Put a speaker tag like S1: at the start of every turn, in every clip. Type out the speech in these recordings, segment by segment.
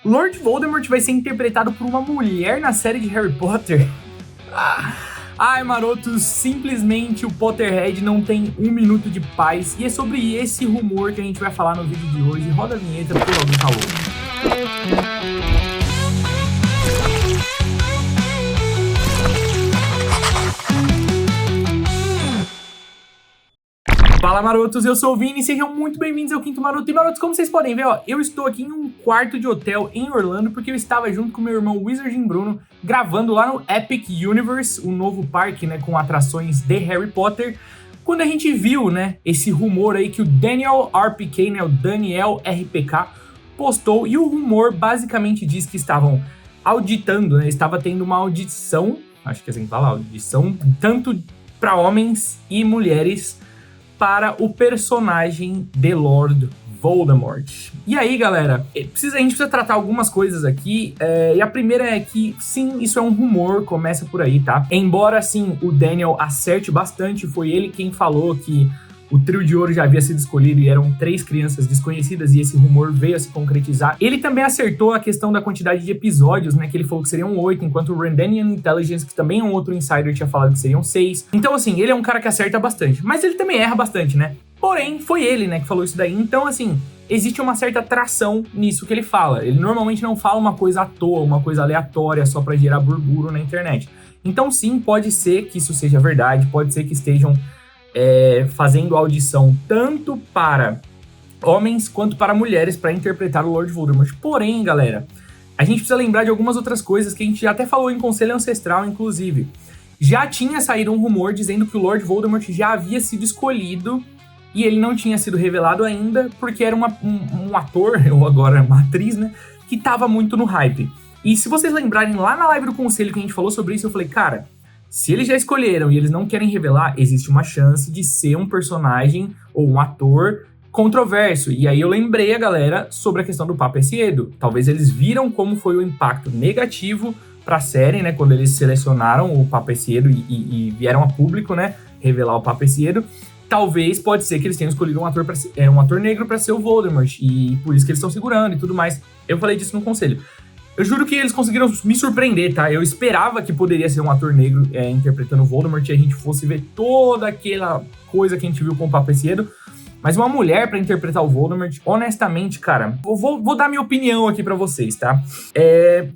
S1: Lord Voldemort vai ser interpretado por uma mulher na série de Harry Potter? Ai, marotos, simplesmente o Potterhead não tem um minuto de paz. E é sobre esse rumor que a gente vai falar no vídeo de hoje. Roda a vinheta porque alguém falou. Fala, marotos, eu sou o Vini e sejam muito bem-vindos ao Quinto Maroto. E, marotos, como vocês podem ver, ó, eu estou aqui em um quarto de hotel em Orlando porque eu estava junto com meu irmão Wizarding Bruno gravando lá no Epic Universe, o novo parque, né, com atrações de Harry Potter, quando a gente viu, né, esse rumor aí que o Daniel RPK, né, o Daniel RPK, postou, e o rumor basicamente diz que estavam auditando, né, estava tendo uma audição, acho que é assim que fala, audição, tanto para homens e mulheres, para o personagem de Lord Voldemort. E aí, galera, a gente precisa tratar algumas coisas aqui, e a primeira é que, sim, isso é um rumor, começa por aí, tá? Embora, sim, o Daniel acerte bastante, foi ele quem falou que o trio de ouro já havia sido escolhido e eram 3 crianças desconhecidas e esse rumor veio a se concretizar. Ele também acertou a questão da quantidade de episódios, né, que ele falou que seriam 8, enquanto o Rendanian Intelligence, que também é um outro insider, tinha falado que seriam 6. Então, assim, ele é um cara que acerta bastante, mas ele também erra bastante, né? Porém, foi ele, né, que falou isso daí. Então, assim, existe uma certa tração nisso que ele fala. Ele normalmente não fala uma coisa à toa, uma coisa aleatória só pra gerar burburinho na internet. Então, sim, pode ser que isso seja verdade, pode ser que estejam fazendo audição tanto para homens quanto para mulheres para interpretar o Lord Voldemort. Porém, galera, a gente precisa lembrar de algumas outras coisas que a gente já até falou em Conselho Ancestral, inclusive. Já tinha saído um rumor dizendo que o Lord Voldemort já havia sido escolhido e ele não tinha sido revelado ainda porque era um ator, ou agora uma atriz, né, que tava muito no hype. E se vocês lembrarem, lá na live do Conselho que a gente falou sobre isso, eu falei, cara, se eles já escolheram e eles não querem revelar, existe uma chance de ser um personagem ou um ator controverso. E aí eu lembrei a galera sobre a questão do Papesiedo. Talvez eles viram como foi o impacto negativo para a série, né, quando eles selecionaram o Papesiedo e vieram a público, né, revelar o Papesiedo. Talvez pode ser que eles tenham escolhido um ator negro para ser o Voldemort e por isso que eles estão segurando e tudo mais. Eu falei disso no Conselho. Eu juro que eles conseguiram me surpreender, tá? Eu esperava que poderia ser um ator negro interpretando o Voldemort e a gente fosse ver toda aquela coisa que a gente viu com o Papesiedo. Mas uma mulher pra interpretar o Voldemort, honestamente, cara, vou dar minha opinião aqui pra vocês, tá?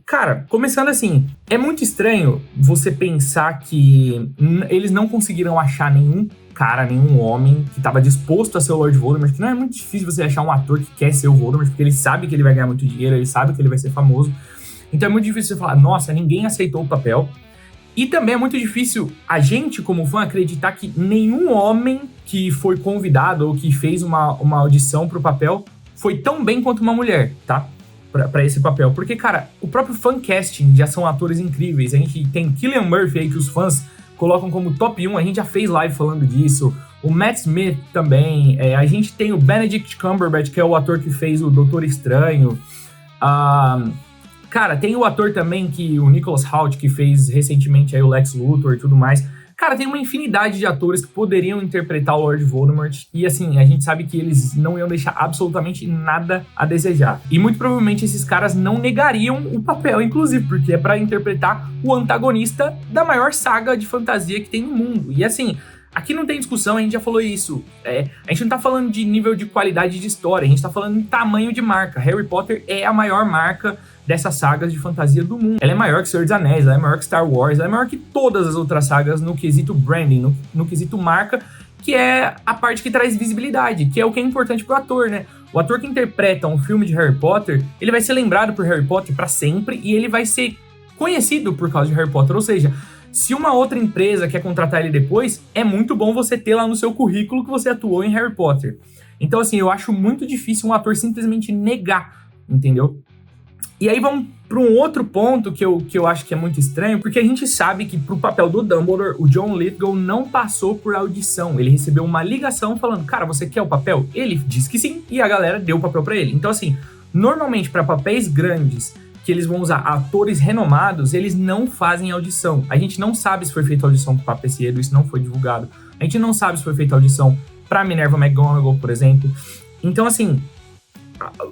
S1: Cara, começando assim, é muito estranho você pensar que eles não conseguiram achar nenhum homem que tava disposto a ser o Lord Voldemort, que não é muito difícil você achar um ator que quer ser o Voldemort, porque ele sabe que ele vai ganhar muito dinheiro, ele sabe que ele vai ser famoso. Então é muito difícil você falar, nossa, ninguém aceitou o papel. E também é muito difícil a gente, como fã, acreditar que nenhum homem que foi convidado ou que fez uma audição pro papel foi tão bem quanto uma mulher, tá? Pra esse papel. Porque, cara, o próprio fancasting já são atores incríveis. A gente tem Cillian Murphy aí que os fãs colocam como top 1, a gente já fez live falando disso. O Matt Smith também. A gente tem o Benedict Cumberbatch, que é o ator que fez o Doutor Estranho. Cara, tem o ator também, o Nicholas Hoult, que fez recentemente aí o Lex Luthor e tudo mais. Cara, tem uma infinidade de atores que poderiam interpretar o Lord Voldemort. E assim, a gente sabe que eles não iam deixar absolutamente nada a desejar. E muito provavelmente esses caras não negariam o papel, inclusive, porque é pra interpretar o antagonista da maior saga de fantasia que tem no mundo. E assim, aqui não tem discussão, a gente já falou isso. A gente não tá falando de nível de qualidade de história, a gente tá falando de tamanho de marca. Harry Potter é a maior marca dessas sagas de fantasia do mundo. Ela é maior que Senhor dos Anéis, ela é maior que Star Wars, ela é maior que todas as outras sagas no quesito branding, no quesito marca, que é a parte que traz visibilidade, que é o que é importante pro ator, né? O ator que interpreta um filme de Harry Potter, ele vai ser lembrado por Harry Potter pra sempre e ele vai ser conhecido por causa de Harry Potter, ou seja, se uma outra empresa quer contratar ele depois, é muito bom você ter lá no seu currículo que você atuou em Harry Potter. Então, assim, eu acho muito difícil um ator simplesmente negar, entendeu? E aí vamos para um outro ponto que eu acho que é muito estranho, porque a gente sabe que pro papel do Dumbledore, o John Lithgow não passou por audição. Ele recebeu uma ligação falando, cara, você quer o papel? Ele disse que sim, e a galera deu o papel para ele. Então, assim, normalmente para papéis grandes, que eles vão usar atores renomados, eles não fazem audição. A gente não sabe se foi feita audição pro Papesiedo, isso não foi divulgado. A gente não sabe se foi feita audição pra Minerva McGonagall, por exemplo. Então, assim,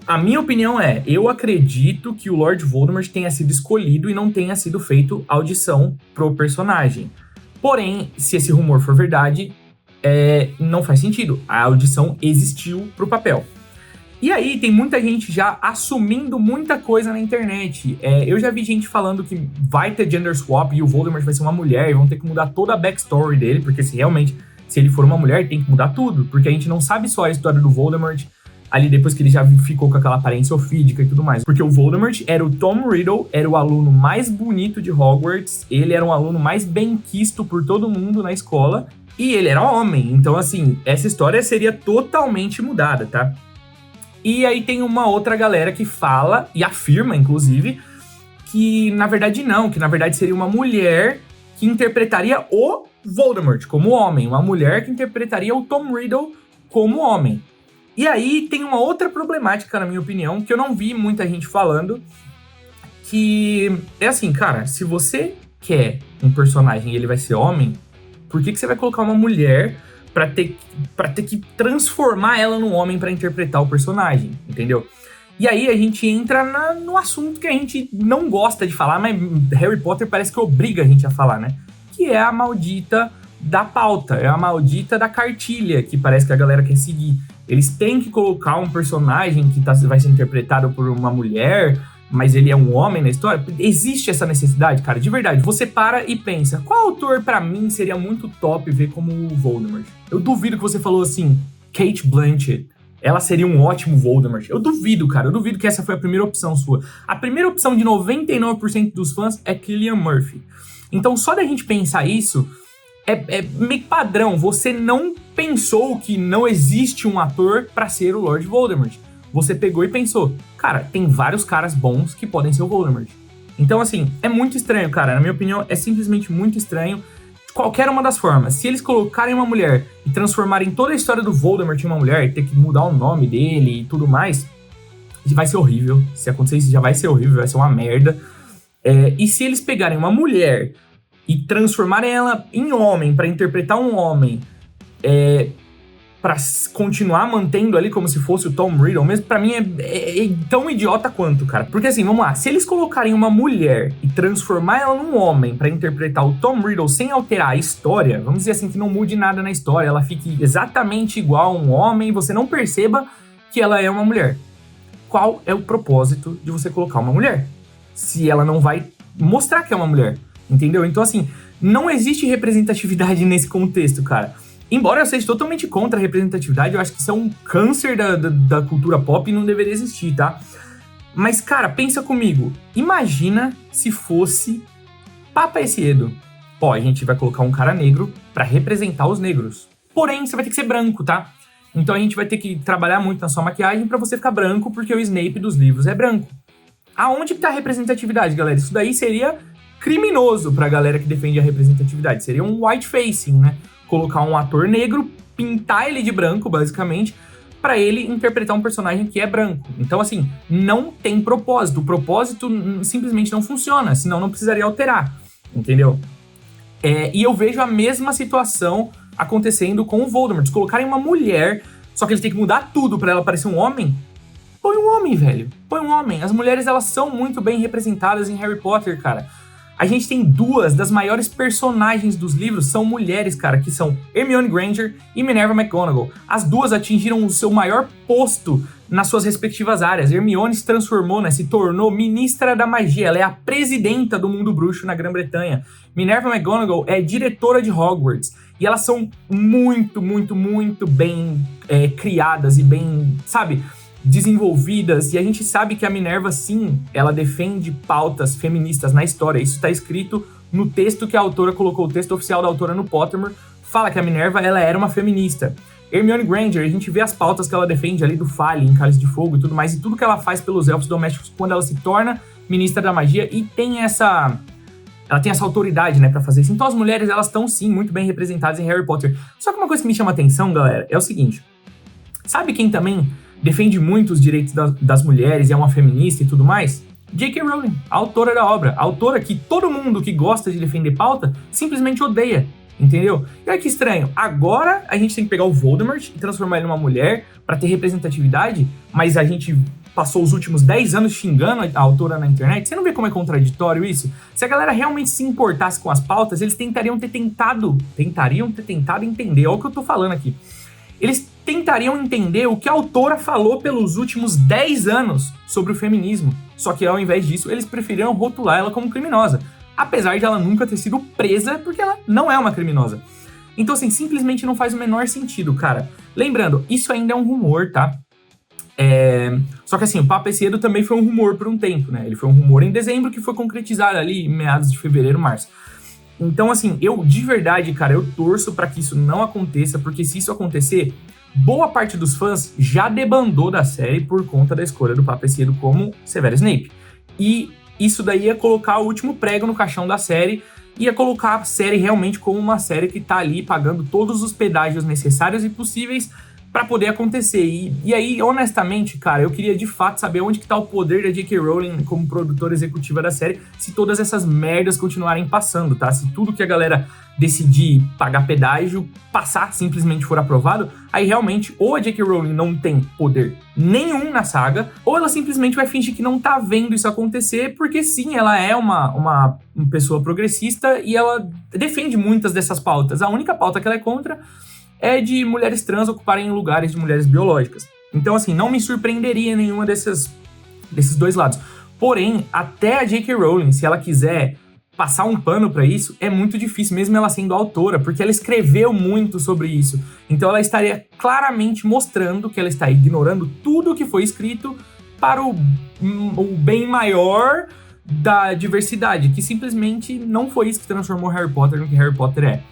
S1: A minha opinião eu acredito que o Lord Voldemort tenha sido escolhido e não tenha sido feito audição pro personagem. Porém, se esse rumor for verdade, não faz sentido. A audição existiu pro papel. E aí, tem muita gente já assumindo muita coisa na internet. Eu já vi gente falando que vai ter gender swap e o Voldemort vai ser uma mulher e vão ter que mudar toda a backstory dele, porque se ele for uma mulher, tem que mudar tudo, porque a gente não sabe só a história do Voldemort ali depois que ele já ficou com aquela aparência ofídica e tudo mais. Porque o Voldemort era o Tom Riddle, era o aluno mais bonito de Hogwarts, ele era um aluno mais benquisto por todo mundo na escola, e ele era homem. Então, assim, essa história seria totalmente mudada, tá? E aí tem uma outra galera que fala, e afirma, inclusive, que na verdade não, que na verdade seria uma mulher que interpretaria o Voldemort como homem, uma mulher que interpretaria o Tom Riddle como homem. E aí tem uma outra problemática, na minha opinião, que eu não vi muita gente falando, que é assim, cara, se você quer um personagem e ele vai ser homem, por que você vai colocar uma mulher pra ter que transformar ela num homem pra interpretar o personagem, entendeu? E aí a gente entra no assunto que a gente não gosta de falar, mas Harry Potter parece que obriga a gente a falar, né? Que é a maldita da pauta, é a maldita da cartilha que parece que a galera quer seguir. Eles têm que colocar um personagem que vai ser interpretado por uma mulher, mas ele é um homem na história. Existe essa necessidade, cara, de verdade. Você para e pensa, qual autor pra mim seria muito top ver como o Voldemort? Eu duvido que você falou assim, Cate Blanchett. Ela seria um ótimo Voldemort. Eu duvido, cara. Eu duvido que essa foi a primeira opção sua. A primeira opção de 99% dos fãs é Cillian Murphy. Então, só da gente pensar isso, é meio padrão. Você não pensou que não existe um ator pra ser o Lord Voldemort. Você pegou e pensou, cara, tem vários caras bons que podem ser o Voldemort. Então, assim, é muito estranho, cara. Na minha opinião, é simplesmente muito estranho. De qualquer uma das formas. Se eles colocarem uma mulher e transformarem toda a história do Voldemort em uma mulher e ter que mudar o nome dele e tudo mais, vai ser horrível. Se acontecer isso, já vai ser horrível, vai ser uma merda. E se eles pegarem uma mulher e transformarem ela em homem, pra interpretar um homem, pra continuar mantendo ali como se fosse o Tom Riddle mesmo, pra mim é tão idiota quanto, cara. Porque assim, vamos lá, se eles colocarem uma mulher e transformar ela num homem pra interpretar o Tom Riddle sem alterar a história, vamos dizer assim, que não mude nada na história, ela fique exatamente igual a um homem, você não perceba que ela é uma mulher. Qual é o propósito de você colocar uma mulher? Se ela não vai mostrar que é uma mulher, entendeu? Então assim, não existe representatividade nesse contexto, cara. Embora eu seja totalmente contra a representatividade, eu acho que isso é um câncer da cultura pop e não deveria existir, tá? Mas, cara, pensa comigo. Imagina se fosse Papa Essiedo. Ó, a gente vai colocar um cara negro pra representar os negros. Porém, você vai ter que ser branco, tá? Então a gente vai ter que trabalhar muito na sua maquiagem pra você ficar branco, porque o Snape dos livros é branco. Aonde que tá a representatividade, galera? Isso daí seria criminoso pra galera que defende a representatividade. Seria um white facing, né? Colocar um ator negro, pintar ele de branco, basicamente, pra ele interpretar um personagem que é branco. Então, assim, não tem propósito. O propósito simplesmente não funciona, senão não precisaria alterar, entendeu? E eu vejo a mesma situação acontecendo com o Voldemort. Se colocarem uma mulher, só que eles têm que mudar tudo pra ela parecer um homem, põe um homem, velho. Põe um homem. As mulheres, elas são muito bem representadas em Harry Potter, cara. A gente tem duas das maiores personagens dos livros, são mulheres, cara, que são Hermione Granger e Minerva McGonagall. As duas atingiram o seu maior posto nas suas respectivas áreas. Hermione se transformou, né, se tornou ministra da magia, ela é a presidenta do mundo bruxo na Grã-Bretanha. Minerva McGonagall é diretora de Hogwarts. E elas são muito, muito, muito bem criadas e bem, sabe, desenvolvidas, e a gente sabe que a Minerva, sim, ela defende pautas feministas na história. Isso tá escrito no texto que a autora colocou, o texto oficial da autora no Pottermore, fala que a Minerva, ela era uma feminista. Hermione Granger, a gente vê as pautas que ela defende ali do Fale, em Cálice de Fogo e tudo mais, e tudo que ela faz pelos elfos domésticos quando ela se torna ministra da magia, e tem ela tem essa autoridade, né, pra fazer isso. Então as mulheres, elas estão, sim, muito bem representadas em Harry Potter. Só que uma coisa que me chama atenção, galera, é o seguinte, sabe quem também defende muito os direitos das mulheres e é uma feminista e tudo mais? J.K. Rowling, a autora da obra. A autora que todo mundo que gosta de defender pauta simplesmente odeia. entendeu? E olha que estranho, agora a gente tem que pegar o Voldemort e transformar ele numa mulher pra ter representatividade, mas a gente passou os últimos 10 anos xingando a autora na internet. Você não vê como é contraditório isso? Se a galera realmente se importasse com as pautas, eles tentariam ter tentado entender, olha o que eu tô falando aqui. Eles tentariam entender o que a autora falou pelos últimos 10 anos sobre o feminismo. Só que ao invés disso, eles preferiram rotular ela como criminosa. Apesar de ela nunca ter sido presa, porque ela não é uma criminosa. Então, assim, simplesmente não faz o menor sentido, cara. Lembrando, isso ainda é um rumor, tá? Só que assim, o Papecedo também foi um rumor por um tempo, né? Ele foi um rumor em dezembro que foi concretizado ali em meados de fevereiro, março. Então, assim, eu de verdade, cara, eu torço pra que isso não aconteça, porque se isso acontecer, boa parte dos fãs já debandou da série por conta da escolha do Papecedo como Severus Snape. E isso daí ia colocar o último prego no caixão da série, ia colocar a série realmente como uma série que tá ali pagando todos os pedágios necessários e possíveis pra poder acontecer. E aí, honestamente, cara, eu queria de fato saber onde que tá o poder da J.K. Rowling como produtora executiva da série, se todas essas merdas continuarem passando, tá? Se tudo que a galera decidir pagar pedágio, passar, simplesmente for aprovado, aí realmente ou a J.K. Rowling não tem poder nenhum na saga, ou ela simplesmente vai fingir que não tá vendo isso acontecer, porque sim, ela é uma pessoa progressista e ela defende muitas dessas pautas. A única pauta que ela é contra é de mulheres trans ocuparem lugares de mulheres biológicas. Então, assim, não me surpreenderia nenhuma desses dois lados. Porém, até a J.K. Rowling, se ela quiser passar um pano pra isso, é muito difícil, mesmo ela sendo autora, porque ela escreveu muito sobre isso. Então ela estaria claramente mostrando que ela está ignorando tudo que foi escrito para o bem maior da diversidade, que simplesmente não foi isso que transformou Harry Potter no que Harry Potter é.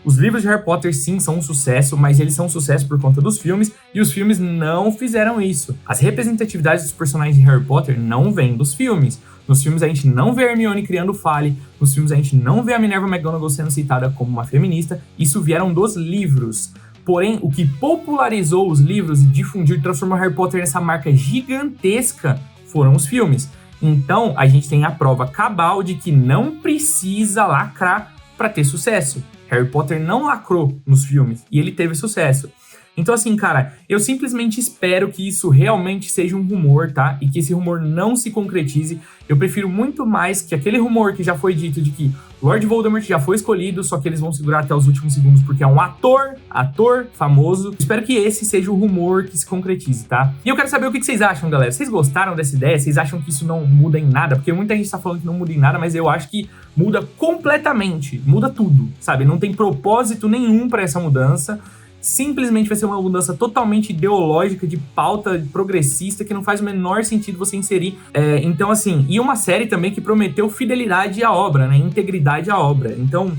S1: Os livros de Harry Potter, sim, são um sucesso, mas eles são um sucesso por conta dos filmes, e os filmes não fizeram isso. As representatividades dos personagens de Harry Potter não vêm dos filmes. Nos filmes a gente não vê a Hermione criando Fale, nos filmes a gente não vê a Minerva McGonagall sendo citada como uma feminista, isso vieram dos livros. Porém, o que popularizou os livros e difundiu e transformou Harry Potter nessa marca gigantesca foram os filmes. Então, a gente tem a prova cabal de que não precisa lacrar para ter sucesso. Harry Potter não lacrou nos filmes e ele teve sucesso. Então assim, cara, eu simplesmente espero que isso realmente seja um rumor, tá? E que esse rumor não se concretize. Eu prefiro muito mais que aquele rumor que já foi dito de que Lord Voldemort já foi escolhido, só que eles vão segurar até os últimos segundos porque é um ator famoso. Espero que esse seja o rumor que se concretize, tá? E eu quero saber o que vocês acham, galera. Vocês gostaram dessa ideia? Vocês acham que isso não muda em nada? Porque muita gente tá falando que não muda em nada, mas eu acho que muda completamente. Muda tudo, sabe? Não tem propósito nenhum pra essa mudança. Simplesmente vai ser uma mudança totalmente ideológica, de pauta progressista, que não faz o menor sentido você inserir. Então, assim, e uma série também que prometeu fidelidade à obra, né? Integridade à obra. Então,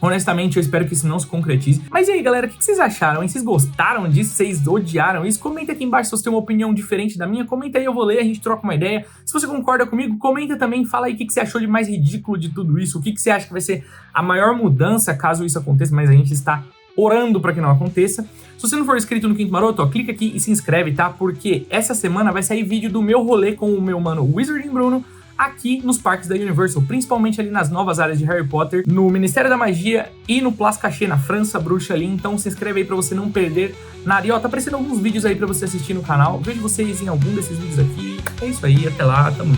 S1: honestamente, eu espero que isso não se concretize. Mas e aí, galera, o que vocês acharam, hein? Vocês gostaram disso? Vocês odiaram isso? Comenta aqui embaixo se você tem uma opinião diferente da minha. Comenta aí, eu vou ler, a gente troca uma ideia. Se você concorda comigo, comenta também. Fala aí o que você achou de mais ridículo de tudo isso. O que você acha que vai ser a maior mudança caso isso aconteça, mas a gente está orando para que não aconteça. Se você não for inscrito no Quinto Maroto, ó, clica aqui e se inscreve, tá? Porque essa semana vai sair vídeo do meu rolê com o meu mano Wizarding Bruno aqui nos parques da Universal, principalmente ali nas novas áreas de Harry Potter, no Ministério da Magia e no Place Cachet, na França Bruxa ali. Então se inscreve aí pra você não perder nada. E ó, tá aparecendo alguns vídeos aí pra você assistir no canal. Vejo vocês em algum desses vídeos aqui. É isso aí, até lá, tamo junto.